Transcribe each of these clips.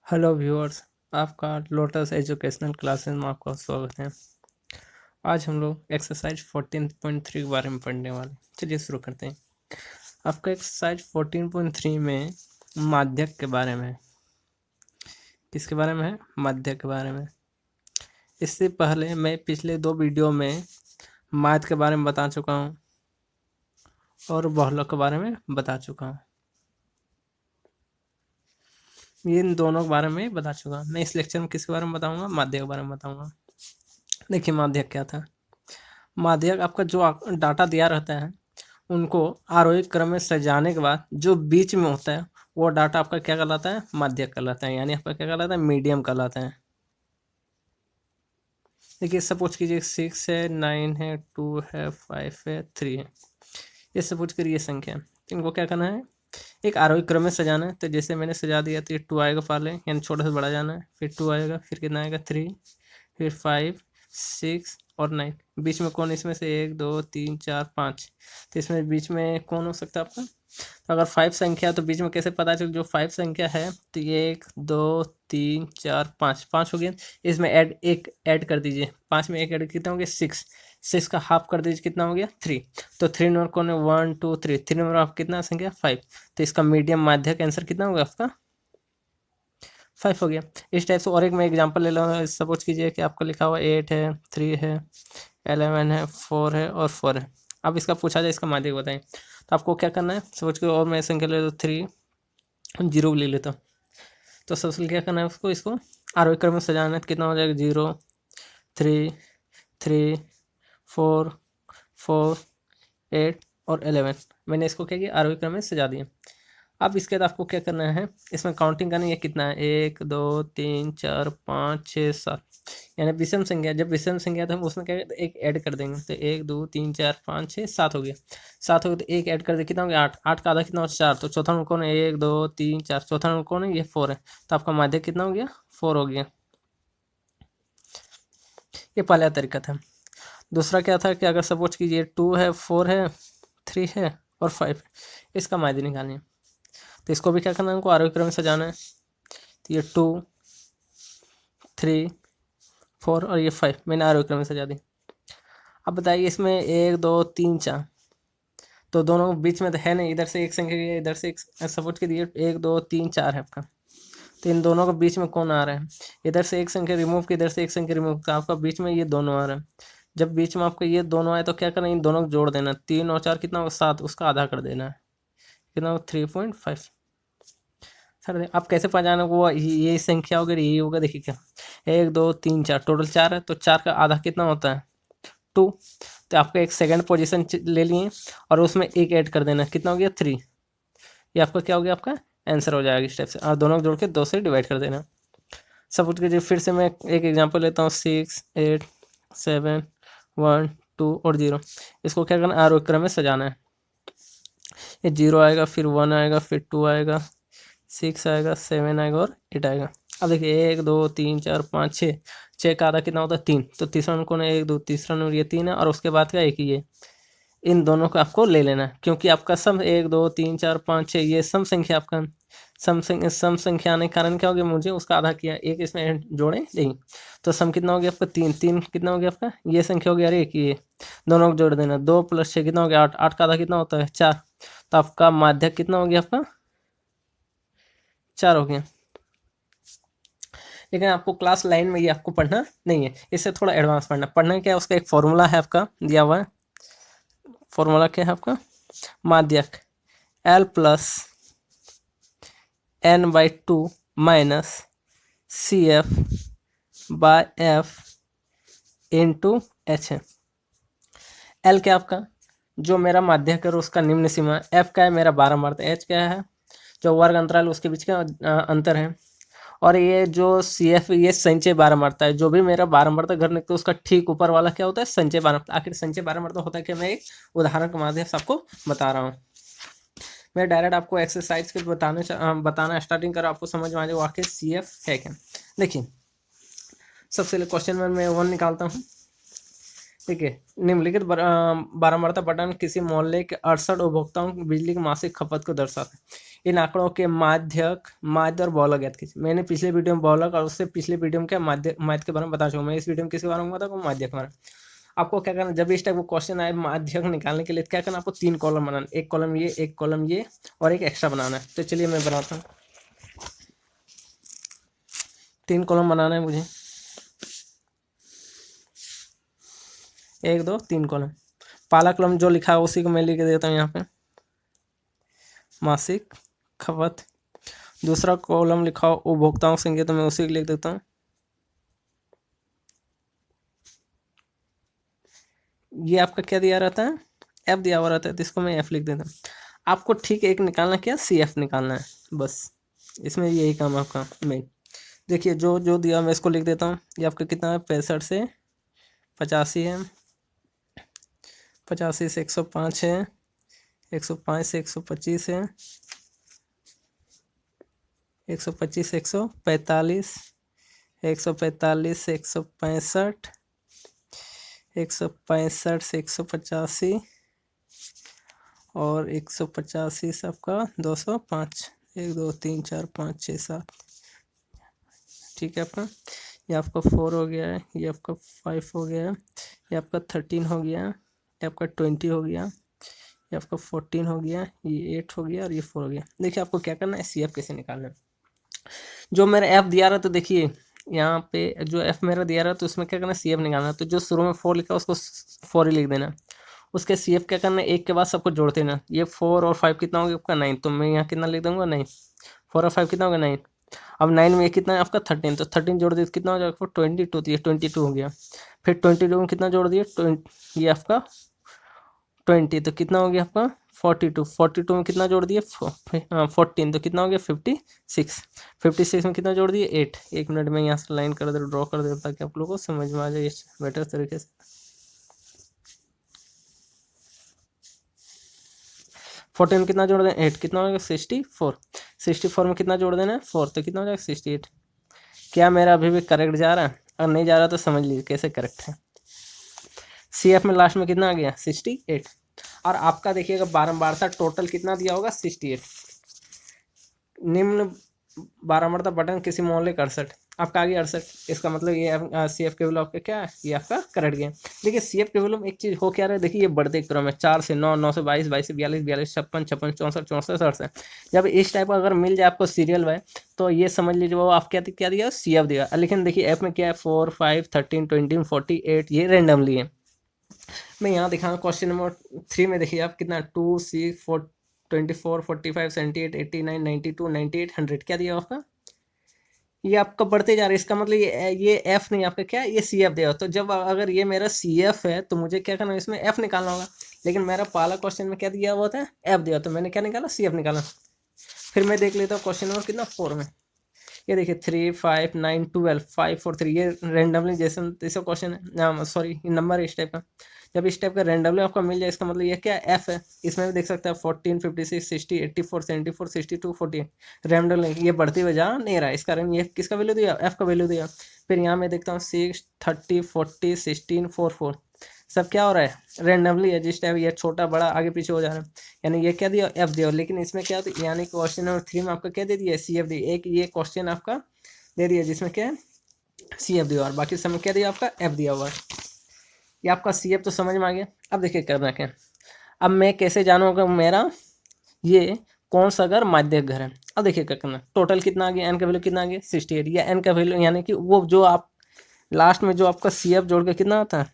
Hello viewers, आपका lotus educational classes में आपका स्वागत है। आज हम लोग एक्सरसाइज 14.3 के बारे में पढ़ने वाले। चलिए शुरू करते हैं। आपका एक्सरसाइज 14.3 में माध्यक के बारे में है। किसके बारे में है? माध्यक के बारे में। इससे पहले मैं पिछले 2 वीडियो में माध्य के बारे में बता चुका हूँ और बहुलक के बारे में बता चुका हूँ। इन दोनों के बारे में बता चुका हूँ। मैं इस लेक्चर में किसके बारे में बताऊँगा? माध्यक के बारे में बताऊँगा। देखिए माध्यक क्या था। माध्यक आपका जो डाटा दिया रहता है उनको आरोही क्रम में सजाने के बाद जो बीच में होता है वो डाटा आपका क्या कहलाता है? माध्यक कहलाता है, यानी आपका क्या कहलाता है? मीडियम कहलाता है। देखिए सपोज कीजिए 6 है, 9 है, 2 है, 5 है, 3 है। ये सपोज करिए ये संख्या है। इनको क्या करना है? एक आरोही क्रम में सजाना है। तो जैसे मैंने सजा दिया तो ये 2 आएगा पहले, यानी छोटा से बड़ा जाना है, फिर 2 आएगा, फिर कितना आएगा? 3, फिर 5, 6 और 9। बीच में कौन? इसमें से 1 2 3 4 5। तो इसमें बीच में कौन हो सकता है आपका? तो अगर 5 संख्या है तो बीच में कैसे पता चले? जो 5 संख्या है तो ये 1 2 3 4 5 5 हो गया। इसमें एक ऐड कर दीजिए। 5 में एक ऐड कितना हो गया? 6। 6 का हाफ कर दीजिए, कितना हो गया? 3। तो 3 नंबर कौन है? 1 2 3। 3 नंबर आप कितना संख्या? 5। तो इसका मीडियम माध्यक आंसर कितना होगा आपका? 5 हो गया। इस टाइप से और एक मैं एग्जांपल ले लूँगा। सपोज कीजिए कि आपका लिखा हुआ 8 है, 3 है, 11 है, 4 है और 4 है। अब इसका पूछा जाए इसका माध्यक बताएं, तो आपको क्या करना है? सपोज के और मैं संख्या ले लो 3, 0 ले लेता हूँ। तो सबसे पहले क्या करना है? उसको इसको आरोही क्रम में सजाना है। कितना हो जाएगा? 0 3 3 4 4 8 और 11। मैंने इसको क्या किया? आरोही क्रम में सजा दिया। अब इसके बाद आपको क्या करना है? इसमें काउंटिंग करनी है। कितना है? 1 2 3 4 5 6 7, यानी विषम संख्या। जब विषम संख्या तो हम उसमें क्या एक ऐड कर देंगे। तो 1 2 3 4 5 6 7 हो गया। 7 हो गया तो एक ऐड कर दे, कितना हो गया? 8। 8 का आधा कितना हो? 4। तो चौथा नंबर कौन है? 1 2 3 4। चौथा नंबर कौन है? ये 4 है। तो आपका माध्यक कितना हो गया? 4 हो गया। ये पहला तरीका था। दूसरा क्या था कि अगर सपोज कीजिए 2 है, 4 है, 3 है और 5 है, इसका माध्य निकालनी है। तो इसको भी क्या करना है? हमको आरोही क्रम में सजाना है। तो ये 2 3 4 और ये 5 मैंने आरोही क्रम में सजा दी। अब बताइए इसमें 1 2 3 4, तो दोनों बीच में तो है नहीं। इधर से एक संख्या, इधर से एक, सपोज के दिए 1 2 3 4 है आपका। तो इन दोनों के बीच में कौन आ रहा है? इधर से एक संख्या रिमूव की, इधर से एक संख्या रिमूव का, आपका बीच में ये दोनों आ रहा है। जब बीच में आपका ये दोनों आए तो क्या करना है? इन दोनों को जोड़ देना। 3 और 4 कितना होगा? 7। उसका आधा कर देना है। कितना होगा? 3.5। सर आप कैसे पहचाना वो ये संख्या वगैरह यही होगा? देखिए क्या, 1 2 3 4, टोटल 4 है। तो 4 का आधा कितना होता है? 2। तो आपका एक सेकंड पोजीशन ले लिए और उसमें एक ऐड कर देना। कितना हो गया? 3। ये आपका क्या हो गया? आपका आंसर हो जाएगा इस टाइप से। और दोनों को जोड़ के 2 से डिवाइड कर देना। सपोज कीजिए फिर से मैं एक एग्जांपल लेता हूँ। 6 8 7 1 2 और 0। इसको क्या करना? आरोही क्रम में सजाना है। ये 0 आएगा, फिर 1 आएगा, फिर 2 आएगा, 6 आएगा, 7 आएगा और 8 आएगा। अब देखिए 1 2 3 4 5 6। 6 का आधा कितना होता है? 3। तो तीसरा नंबर कौन है? 1 2, तीसरा नंबर ये 3 है और उसके बाद का एक ही है। इन दोनों को आपको ले लेना है, क्योंकि आपका सम 1 2 3 4 5 6 ये सम संख्या आपका सम संख्या आने के कारण क्या हो गया? मुझे उसका आधा किया, एक इसमें जोड़े नहीं। तो सम कितना हो गया आपका? 3। 3 कितना हो गया आपका? ये संख्या हो गया। अरे एक ये दोनों को जोड़ देना। 2 + 6 कितना हो गया? 8। 8 का आधा कितना होता है? 4। तो आपका माध्यक कितना हो गया आपका? 4 हो गया। लेकिन आपको क्लास लाइन में ये आपको पढ़ना नहीं है, इससे थोड़ा एडवांस पढ़ना क्या है? उसका एक फॉर्मूला है आपका दिया हुआ है। फॉर्मूला क्या है आपका? माध्यक L+N/2 minus CF/F into H है। L क्या आपका? जो मेरा माध्यक है उसका निम्न सीमा। F का है मेरा बारंबारता। H क्या है? जो वर्ग अंतराल उसके बीच का अंतर है। और ये जो CF ये संचय बारंबारता है। जो भी मेरा बारंबारता घर निकलता है उसका ठीक ऊपर वाला क्या होता है? संचय बारंबारता। आखिर संचय बारंबारता होता है कि मैं एक उदाहरण के माध्यम से आपको बता रहा हूँ। मैं डायरेक्ट आपको एक्सरसाइज के बताना स्टार्टिंग कर, आपको समझ में आ जाए आखिर CF है क्या। देखिए सबसे पहले क्वेश्चन में मैं 1 निकालता हूँ। ठीक है। निम्नलिखित बारंबारता बटन किसी मोहल्ले के 68 उपभोक्ताओं की बिजली की मासिक खपत को दर्शाते हैं। इन आंकड़ों के माध्य और बहुलक ज्ञात कीजिए। मैंने पिछले वीडियो में बहुलक और उससे पिछले वीडियो में क्या माध्य के बारे में बता चुका हूं। मैं इस वीडियो में किसके बारे में बताऊंगा, माध्य के बारे में। आपको क्या करना, जब इस टाइप का क्वेश्चन आए माध्यक निकालने के लिए क्या करना, आपको 3 कॉलम बनाना, एक कॉलम ये, एक कॉलम ये और एक एक्स्ट्रा बनाना है। तो चलिए मैं बनाता हूँ। 3 कॉलम बनाना है मुझे, 1 2 3 कॉलम। पहला कॉलम जो लिखा है उसी को मैं लिख देता हूँ यहाँ पे, मासिक खपत। दूसरा कॉलम लिखा हो उपभोक्ताओं की संख्या, तो मैं उसी को लिख देता हूँ। ये आपका क्या दिया रहता है, एफ दिया हुआ रहता है, तो इसको मैं एफ लिख देता हूँ। आपको ठीक एक निकालना, क्या सी एफ निकालना है बस, इसमें यही काम है आपका मेन। देखिए जो जो दिया मैं इसको लिख देता हूँ। ये आपका कितना है, 65 से 85 है, 85 से 105 है, 105 से 125 है, 125 से 145, 145 से 165, 165 से 185 और 185 से आपका 205। 1 2 3 4 5 6 7, ठीक है आपका। ये आपका 4 हो गया है, ये आपका 5 हो गया है, ये आपका 13 हो गया, ये आपका 20 हो गया, ये आपका 14 हो गया, ये 8 हो गया और ये 4 हो गया। देखिए आपको क्या करना है, सी एफ कैसे निकालना है। जो मेरा एफ दिया रहा, तो देखिए यहाँ पे जो एफ मेरा दिया रहा, तो उसमें क्या करना है, सी एफ निकालना है। तो जो शुरू में 4 लिखा है उसको 4 ही लिख देना। उसके सी एफ क्या करना है, एक के बाद सबको जोड़ देना। ये 4 और 5 कितना हो गया आपका 9, तो मैं यहाँ कितना लिख दूंगा 9। 4 और 5 कितना होगा 9। अब 9 में कितना है आपका 13, तो 13 जोड़ दिए तो कितना हो जाएगा 22, तो ये 22 हो गया। फिर 22 में कितना जोड़ दिए, ये आपका 20, तो कितना हो गया आपका 42। 42 में कितना जोड़ दिए 14, तो कितना हो गया 56। 56 में कितना जोड़ दिए 8। 1 मिनट में यहाँ से लाइन कर दे, ड्रॉ कर दे, ताकि आप लोगों को समझ में आ जाए बेटर तरीके से। 14 में कितना जोड़ दें 8, कितना हो जाएगा 64। 64 में कितना जोड़ देना है 4, तो कितना हो जाएगा 68। क्या मेरा अभी भी करेक्ट जा रहा है? अगर नहीं जा रहा तो समझ लीजिए कैसे करेक्ट है। सी एफ में लास्ट में कितना आ गया 68। और आपका देखिएगा बारंबारता टोटल कितना दिया होगा 68। निम्न बारंबारता बटन किसी मोहल्ले का 68, आपका आ गया 68। इसका मतलब ये सी एफ के वैल्यू आपका क्या है, ये आपका करेक्ट गया। देखिए सी एफ के वैल्यू में एक चीज हो क्या रहा है, देखिए ये बढ़ते क्रम है, 4 से 9, 9 से 22, 22 से 42, 42 56, 56 64, 64 67। जब इस टाइप का अगर मिल जाए आपको सीरियल वाइज, तो ये समझ लीजिए वो आप क्या दिया, सी एफ दिया। लेकिन देखिए एफ में क्या है, 4 5 13 20 48, ये रेंडमली है। मैं यहाँ दिखाऊंगा क्वेश्चन नंबर 3 में। देखिए आप कितना 2 6 4 24 45 78 89 92 98 100 क्या दिया आपका, ये आपका बढ़ते जा रहा है। इसका मतलब ये एफ नहीं, आपका क्या है, ये सी एफ दिया। तो जब अगर ये मेरा सी एफ है तो मुझे क्या करना है, इसमें एफ निकालना होगा। लेकिन मेरा पहला क्वेश्चन में क्या दिया हुआ था, एफ दिया, तो मैंने क्या निकाला, सी एफ निकाला। फिर मैं देख लेता हूँ क्वेश्चन नंबर कितना 4 में। ये देखिए 3 5 9 12 5 4 3, ये रेंडमली जैसे क्वेश्चन है, सॉरी नंबर इस टाइप का। जब इस टाइप का रेंडमली आपका मिल जाए, इसका मतलब ये क्या एफ है। इसमें भी देख सकते हैं 14 56 60 84 74 62 48, रेंडमली ये बढ़ती हुई जा नहीं रहा है। इस कारण ये किसका वैल्यू दिया, एफ का वैल्यू दिया। फिर यहाँ मैं देखता हूँ 6 30 40 16 4 4, सब क्या हो रहा है, रेंडमली है। जिस टाइप ये छोटा बड़ा आगे पीछे हो जा रहा है, यानी ये क्या दिया, एफ दिया। लेकिन इसमें क्या होता है, यानी क्वेश्चन नंबर 3 में आपका क्या दे दिया, सी एफ दी। एक ये क्वेश्चन आपका दे दिया जिसमें क्या है, सी एफ दिया, और बाकी समय क्या दिया आपका, एफ दिया हुआ है। ये आपका सी एफ तो समझ में आ गया। अब देखिए करना क्या, अब मैं कैसे जानूंगा मेरा ये कौन सा घर माध्यक घर है। अब देखिए क्या करना, टोटल कितना आ गया, एन का वैल्यू कितना आ गया 68, या एन का वैल्यू यानी कि वो जो आप लास्ट में जो आपका सी एफ जोड़ के कितना आता है,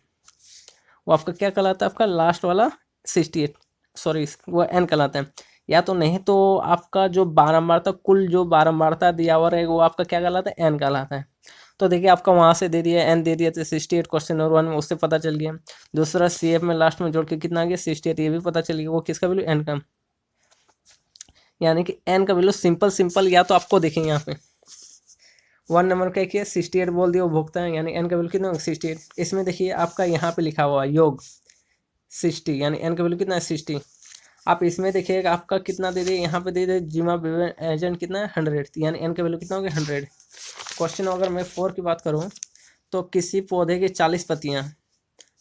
वो आपका क्या कहलाता है, आपका लास्ट वाला 68, सॉरी वो एन कहलाता है। या तो नहीं तो आपका जो बारंबारता, कुल जो बारंबारता दिया हुआ है वो आपका क्या कहलाता है, एन कहलाता है। तो देखिए आपका वहाँ से दे दिया एन दे दिया, तो 68 क्वेश्चन नंबर 1 में उससे पता चल गया। दूसरा सी एफ में लास्ट में जोड़ के कितना आ गया 68, ये भी पता चल गया, वो किसका वैल्यू, एन का। यानी कि एन का वैल्यू सिंपल सिंपल, या तो आपको देखेंगे यहाँ पे 1 नंबर क्या किया 68 बोल दिया उपभोक्ता है, यानी एन का वैल्यू कितना 68। इसमें देखिए आपका यहाँ पे लिखा हुआ योग 60, यानी एन का वैल्यू कितना है 60। आप इसमें देखिएगा आपका कितना दे दिए, यहाँ पे दे दिए जिमा एजेंट कितना है 100, यानी एन का वैल्यू कितना हो गया 100। क्वेश्चन अगर मैं 4 की बात करूँ, तो किसी पौधे की 40 पत्तियाँ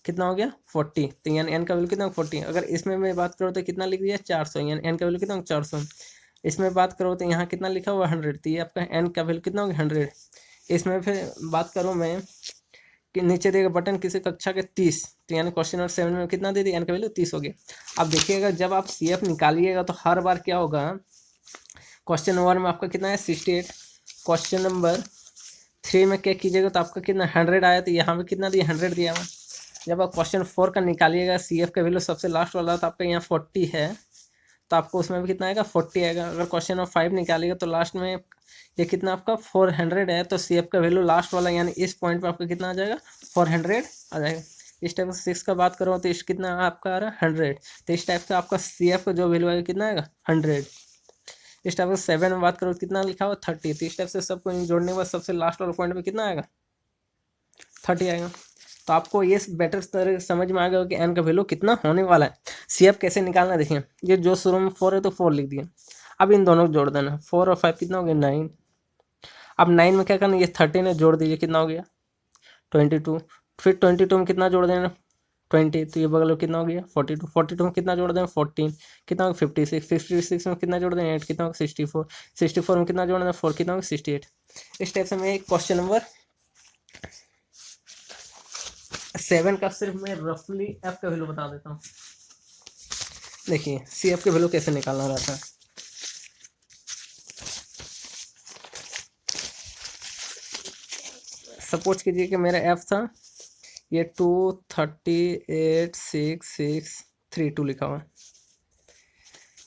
कितना हो गया 40, तो यानी एन का वैल्यू कितना 40। अगर इसमें मैं बात करूँ तो कितना लिख दिया 400, यानी एन का वैल्यू कितना 400। इसमें बात करो तो यहाँ कितना लिखा हुआ 100, तो ये आपका एन का वैल्यू कितना होगा 100। इसमें फिर बात करूँ मैं कि नीचे देगा बटन किसी कक्षा के 30, तो यानी क्वेश्चन नंबर 7 में कितना दे दिया, एन का वैल्यू 30 हो गया। अब देखिएगा जब आप सी एफ निकालिएगा तो हर बार क्या होगा, क्वेश्चन नंबर में आपका कितना है 68, क्वेश्चन नंबर 3 में क्या कीजिएगा तो आपका कितना 100 आया, तो यहाँ पे कितना दिया 100 दिया हुआ। जब आप क्वेश्चन 4 का निकालिएगा सी एफ का वैल्यू सबसे लास्ट वाला, तो आपका यहाँ 40 है, तो आपको उसमें भी कितना आएगा 40 आएगा। अगर क्वेश्चन नंबर 5 निकालिएगा तो लास्ट में ये कितना आपका 400 है, तो सी एफ का वैल्यू लास्ट वाला यानी इस पॉइंट पे आपका कितना आ जाएगा 400 आ जाएगा। इस टाइप से 6 का बात करो तो इस कितना आपका आ रहा है 100, तो इस टाइप से आपका सी एफ का जो वैल्यू आएगा कितना आएगा 100। इस टाइप से 7 में बात करो कितना लिखा हुआ 30, तो इस टाइप से सबको जोड़ने के बाद सबसे लास्ट वाला पॉइंट पे कितना आएगा 30 आएगा। तो आपको ये बेटर तरह समझ में आ गया कि एन का वैल्यू कितना होने वाला है। सी एफ कैसे निकालना देखिए, ये जो शुरू में 4 है तो 4 लिख दिया, अब इन दोनों को जोड़ देना, 4 और 5 कितना हो गया 9। अब 9 में क्या करना, ये 13 है जोड़ दीजिए, कितना हो गया 22। फिर 22 में कितना जोड़ देना 20, तो ये बगल में कितना हो गया 42, 42 में कितना जोड़ दें 14, कितना होगा 56, 56 में कितना जोड़ दें 8, कितना होगा 64, 64 में कितना जोड़ दें 4, कितना होगा 68। इस टाइप से मैं एक क्वेश्चन नंबर 7 का सिर्फ मैं रफली एफ का वैल्यू बता देता हूँ। देखिए सी एफ के वैल्यू कैसे निकालना रहता है। सपोज कीजिए कि मेरा एफ था ये 238,6,6,3 लिखा हुआ,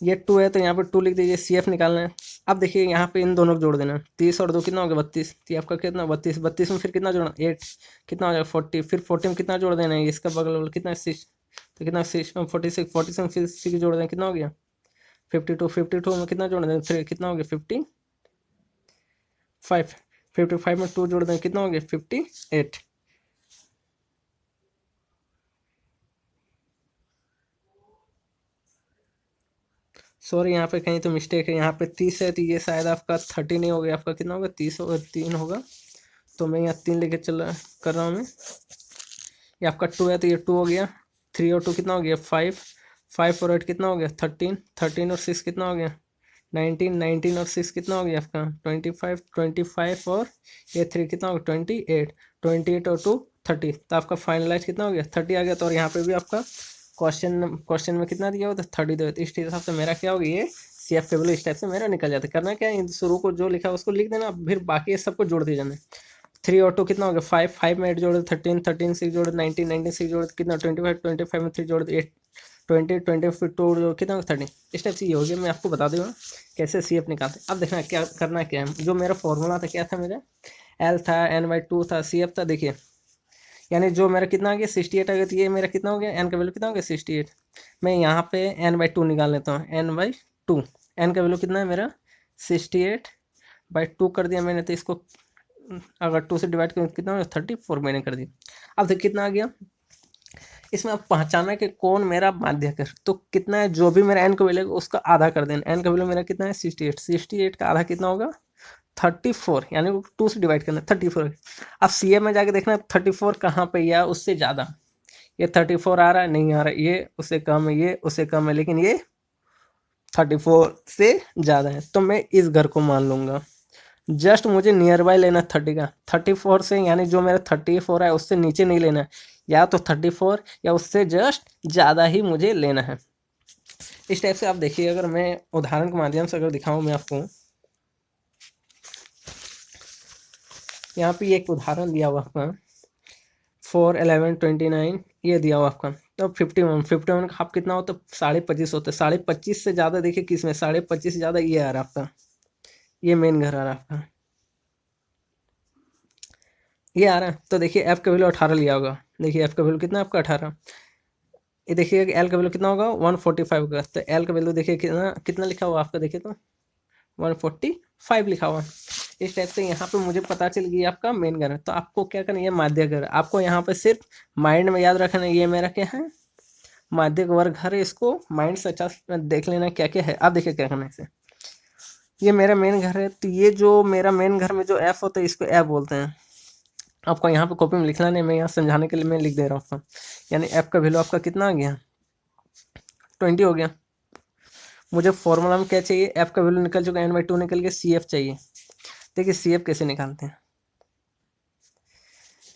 ये 2 है तो यहाँ पे 2 लिख दीजिए, सी एफ निकालना है। अब देखिए यहाँ पे इन दोनों को जोड़ देना, 30 और 2 कितना हो गया 32, तो आपका कितना 32, 32 में फिर कितना जोड़ना 8, कितना हो जाएगा 40, फिर 40 में कितना जोड़ देना है इसका बगल कितना 6, तो कितना 6 46, 46 में फिर 6 जोड़ देना कितना हो गया 52, 52 में कितना जोड़ देना 3, कितना हो गया 55, 55 में 2 जोड़ देना कितना हो गया 58। सॉरी यहाँ पे कहीं तो मिस्टेक है, यहाँ पे 30 है तो ये शायद आपका 30 नहीं हो गया, आपका कितना होगा 30 होगा 3 होगा, तो मैं यहाँ 3 लेके चल कर रहा हूँ मैं। ये आपका 2 है तो ये 2 हो गया, 3 और 2 कितना हो गया 5, 5 और 8 कितना हो गया 13, 13 और 6 कितना हो गया 19, 19 और 6 कितना हो गया आपका 25, 25 और ये 3 कितना हो गया 28, 28 और 2 30, तो आपका फाइनलाइज कितना हो गया 30 आ गया। तो और यहाँ पे भी आपका क्वेश्चन में कितना दिया हो तो 30 दो, तो इस हिसाब से मेरा क्या होगा ये सी एफ टेबल इस टाइप से मेरा निकल जाता है। करना क्या है, शुरू को जो लिखा है उसको लिख देना, फिर बाकी सबको जोड़ दिया जाना। 3 और 2 कितना हो गया 5, 5 में 8 जोड़े 13, 13 6 जोड़े 19, 19 6 जोड़े कितना 25, 25 में 3 जोड़े 8, 20, 20 फिर 2 कितना 30। इस टाइप से ये हो गया। मैं आपको बता दूँगा कैसे सी एफ निकालते। अब देखना क्या करना क्या है, जो मेरा फॉर्मूला था क्या था, मेरा एल था n/2 था, सी एफ था। देखिए यानी जो मेरा कितना आ गया 68 आ गया, तो ये मेरा कितना हो गया एन का वैल्यू कितना हो गया 68। मैं यहाँ पे n/2 निकाल लेता हूँ, n/2 एन का वैल्यू कितना है मेरा 68/2 कर दिया मैंने, तो इसको अगर 2 से डिवाइड करें कितना 34 मैंने कर दिया। अब देखिए कितना आ गया, इसमें अब पहचाना कि कौन मेरा माध्यक है, तो कितना है जो भी मेरा एन का वैल्यू उसका आधा कर देना। एन का वैल्यू मेरा कितना है 68, 68 का आधा कितना होगा 34, यानी 2 से डिवाइड करना 34। अब सी ए में जाके देखना 34 कहाँ पे या उससे ज़्यादा, ये 34 आ रहा है नहीं आ रहा है, ये उससे कम है, ये उससे कम है, लेकिन ये 34 से ज़्यादा है, तो मैं इस घर को मान लूँगा। जस्ट मुझे नियर बाय लेना 30 का, 34 से यानी जो मेरा 34 है उससे नीचे नहीं लेना है, या तो 34 या उससे जस्ट ज़्यादा ही मुझे लेना है। इस टाइप से आप देखिए, अगर मैं उदाहरण के माध्यम से अगर दिखाऊं मैं आपको, यहाँ पे एक उदाहरण दिया हुआ आपका 4, 11, 29 ये दिया हुआ आपका, तो 51 का आप कितना हो तो 25.5 होता है। 25.5 से ज़्यादा देखिए किस में 25.5 से ज़्यादा ये आ रहा है आपका, ये मेन घर आ रहा है आपका, ये आ रहा है। तो देखिए एफ का वैल्यू 18 लिया होगा, देखिए एफ का वैल्यू कितना आपका 18। ये देखिए एल का वैल्यू कितना होगा 145 होगा, तो एल का वैल्यू देखिए कितना कितना लिखा हुआ आपका, देखिए तो 145 लिखा हुआ। इस टाइप से यहाँ पे मुझे पता चल गया आपका मेन घर है। तो आपको क्या करना है, ये माध्य घर, आपको यहाँ पे सिर्फ माइंड में याद रखना है ये मेरा क्या है माध्य वर्ग घर है, इसको माइंड से अच्छा देख लेना क्या क्या है। अब देखिए क्या करना है इसे, ये मेरा मेन घर है, तो ये जो मेरा मेन घर में जो एफ होता है इसको एफ बोलते हैं, आपको यहाँ पे कॉपी में लिखना नहीं, मैं यहाँ समझाने के लिए मैं लिख दे रहा हूँ। यानी एफ का वैल्यू आपका कितना आ गया, 20 हो गया। मुझे फॉर्मूला में क्या चाहिए, एफ का वैल्यू निकल चुका है, n/2 निकल के सी एफ चाहिए। देखिए सी एफ कैसे निकालते हैं,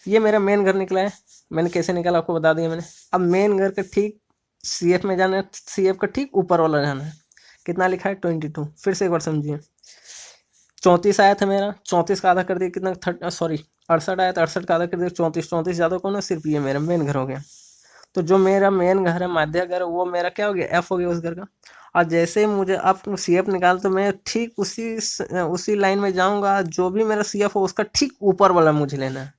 ये मेरा मेन घर निकला है, मैंने कैसे निकाला आपको बता दिया मैंने। अब मेन घर का ठीक सी एफ में जाना है, सी एफ का ठीक ऊपर वाला जाना है। कितना लिखा है 22। फिर से एक बार समझिए, 34 आया था मेरा, 34 का आधा कर दिया कितना, सॉरी 68 आया था, 68 का आधा कर दिया 34, 34 ज़्यादा कौन है, सिर्फ ये मेरा मेन घर हो गया। तो जो मेरा मेन घर है, माध्य घर, वो मेरा क्या हो गया, एफ हो गया उस घर का। और जैसे मुझे आप सी एफ निकाल, तो मैं ठीक उसी लाइन में जाऊंगा, जो भी मेरा सी एफ हो उसका ठीक ऊपर वाला मुझे लेना है।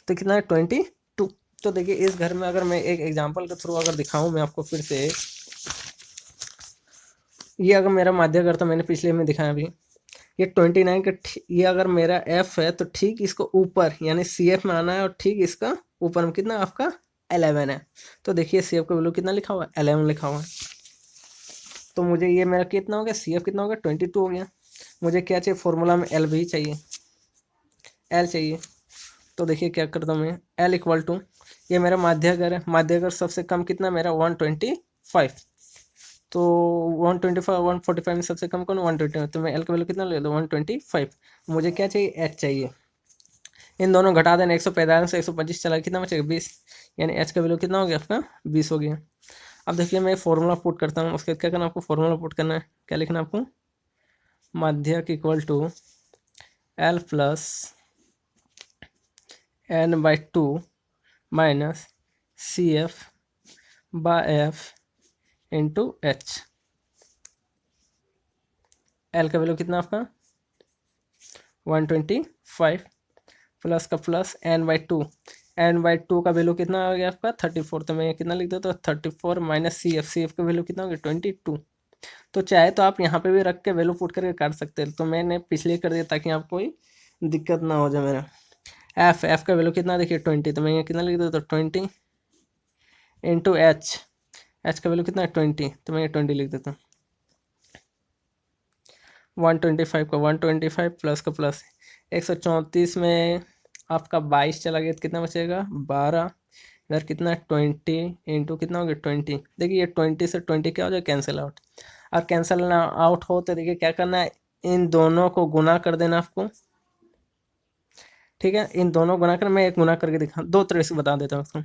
तो कितना है 22। तो देखिए इस घर में अगर मैं एक एग्जांपल के थ्रू अगर दिखाऊं मैं आपको फिर से, ये अगर मेरा माध्य घर, तो मैंने पिछले में दिखाया अभी, ये 29 का, ये अगर मेरा एफ है तो ठीक इसको ऊपर यानी सी एफ में आना है, और ठीक इसका ऊपर में कितना आपका 11 है। तो देखिए सी एफ का वैल्यू कितना लिखा हुआ है, 11 लिखा हुआ है। तो मुझे ये मेरा कितना हो गया, सी एफ कितना हो गया, 22 हो गया। मुझे क्या चाहिए, फॉर्मूला में एल भी चाहिए, एल चाहिए। तो देखिए क्या करता हूँ मैं, एल इक्वल टू, ये मेरा माध्यागर है, माध्यागर सबसे कम कितना मेरा 125, तो 125 145 में सबसे कम कौन 120, तो मैं एल का वैल्यू कितना ले लूँ 125। मुझे क्या चाहिए, एच चाहिए। इन दोनों घटा देना, 145 से 125 चला, कितना बचेगा 20, यानी एच का वैल्यू कितना हो गया आपका 20 हो गया। अब देखिए मैं फॉर्मूला पुट करता हूँ, उसके क्या करना आपको, फॉर्मूला पुट करना है, क्या लिखना आपको, माध्यक equal to L plus n/2 minus C F by F into H. L का वैल्यू कितना आपका 125 प्लस का प्लस n/2, n/2 का वैल्यू कितना आ गया आपका 34, तो मैं कितना लिख देता हूँ 34 माइनस सी एफ का वैल्यू कितना हो गया 22। तो चाहे तो आप यहाँ पे भी रख के वैल्यू पुट करके काट सकते हैं, तो मैंने पिछले कर दिया ताकि आपको कोई दिक्कत ना हो जाए। मेरा एफ का वैल्यू कितना देखिए 20, तो मैं यहाँ कितना लिख देता हूँ 20 इंटू एच का वैल्यू कितना है 20, तो मैं ये 20 लिख देता हूँ। 125 का 125 प्लस का प्लस 134 में आपका 22 चला गया, तो कितना बचेगा 12, इधर कितना 20 इंटू कितना हो गया 20। देखिए ये 20 से 20 क्या हो जाए, कैंसिल आउट। और कैंसिल आउट हो तो देखिए क्या करना है, इन दोनों को गुना कर देना आपको, ठीक है। इन दोनों गुना कर, मैं एक गुना करके दिखा, दो तरह से बता देता हूँ उसको।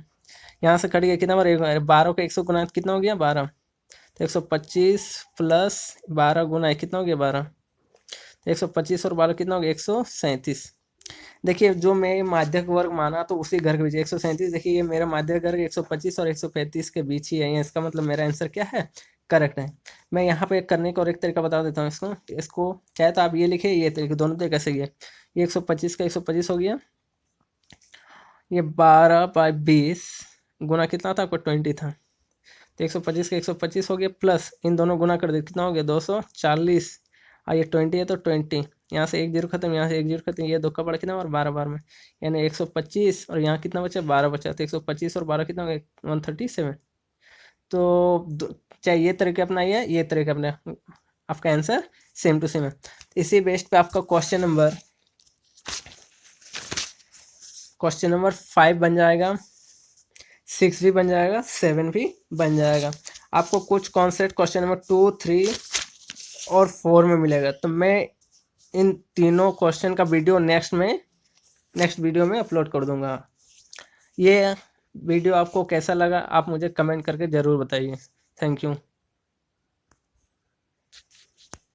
यहाँ से कट गया कितना बार, 12 को 100 गुना कितना हो गया 12, तो 125 प्लस 12 गुना कितना हो गया 12, 125 और 12 कितना हो गया 137। देखिए जो मैं माध्यक वर्ग माना तो उसी घर के बीच 137, देखिए ये मेरा माध्यक वर्ग 125 और 135 के बीच ही है, इसका मतलब मेरा आंसर क्या है, करेक्ट है। मैं यहाँ पे करने का और एक तरीका बता देता हूँ इसको चाहे तो आप ये लिखे, ये तरीके दोनों तरीके से, ये 125 का 125 हो गया, ये 12/20 गुना कितना था आपको 20 था, तो 125 का 125 हो गया, प्लस इन दोनों गुना कर दे कितना हो गया 240, और ये 20 है तो 20, यहाँ से एक जीरो खत्म, यहाँ से एक जीरो खत्म, ये दो का बड़ा कितना और 12 बार में, यानी 125 और यहाँ कितना बचा 12 बचा, तो 125 और 12 कितना हो गया 137। तो चाहे ये तरीके अपनाइए, ये तरीके अपने, आपका आंसर सेम टू सेम है। इसी बेस्ड पे आपका क्वेश्चन नंबर 5 बन जाएगा, 6 भी बन जाएगा, 7 भी बन जाएगा। आपको कुछ कॉन्सेप्ट क्वेश्चन नंबर 2, 3 और 4 में मिलेगा। तो मैं इन तीनों क्वेश्चन का वीडियो नेक्स्ट वीडियो में अपलोड कर दूंगा। ये वीडियो आपको कैसा लगा आप मुझे कमेंट करके ज़रूर बताइए। Thank you.